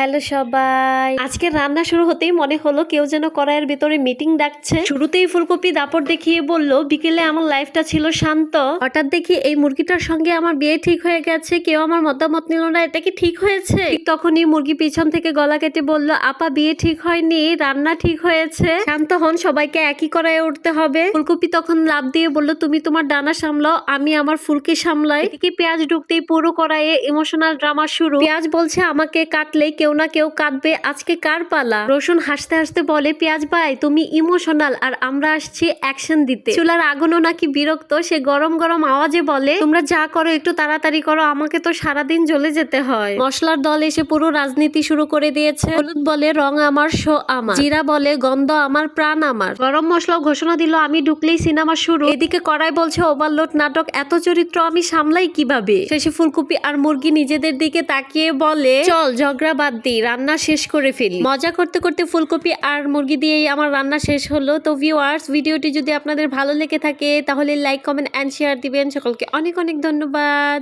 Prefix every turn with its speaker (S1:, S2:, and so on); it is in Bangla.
S1: হ্যালো সবাই, আজকে রান্না শুরু হতেই মনে হলো কেউ যেন কড়াইয়ের ভিতরে মিটিং ডাকছে। শুরুতেই ফুলকপি দাপট দেখিয়ে বলল বিকেলে আমার লাইফটা ছিল শান্ত, হঠাৎ দেখি এই মুরগিটার সঙ্গে আমার বিয়ে ঠিক হয়ে গেছে, কেউ আমার মতামত নিল না, এটা কি ঠিক হয়েছে? ঠিক তখনই মুরগি পিছন থেকে গলা কেটে বলল, আপা বিয়ে ঠিক হয়নি, রান্না ঠিক হয়েছে। শান্ত হন, সবাইকে একই কড়াইয়ে উঠতে হবে। ফুলকপি তখন লাফ দিয়ে বলল, তুমি তোমার ডানা সামলাও, আমি আমার ফুলকি সামলাই। এদিকে পেঁয়াজ ঢুকতেই পুরো কড়াইয়ে ইমোশনাল ড্রামা শুরু। পেঁয়াজ বলছে আমাকে কাটলে কেউ না কেউ কাটবে, আজকে কার পালা? রসুন হাসতে হাসতে বলে, পেঁয়াজ ভাই তুমি ইমোশনাল আর আমরা আসছি অ্যাকশন দিতে। চুলার আগুনও নাকি বিরক্ত, সে গরম গরম আওয়াজে বলে, তোমরা যা করো একটু তাড়াতাড়ি করো, আমাকে তো সারাদিন জ্বলে যেতে হয়। মশলার দল এসে পুরো রাজনীতি শুরু করে দিয়েছে। হলুদ বলে রং আমার, শো আমার। জিরা বলে গন্ধ আমার, প্রাণ আমার। গরম মশলাও ঘোষণা দিল, আমি ঢুকলেই সিনেমা শুরু। এদিকে কড়াই বলছে ওভারলোড নাটক, এত চরিত্র আমি সামলাই কিভাবে? শেষে ফুলকপি আর মুরগি নিজেদের দিকে তাকিয়ে বলে, চল ঝগড়া বাদ দিই, রান্না শেষ করে ফেলি। মজা করতে করতে ফুলকপি আর মুরগি দিয়েই আমার রান্না শেষ হলো। তো ভিউয়ার্স, ভিডিওটি যদি আপনাদের ভালো লেগে থাকে তাহলে লাইক, কমেন্ট এন্ড শেয়ার দিবেন। সকলকে অনেক অনেক ধন্যবাদ।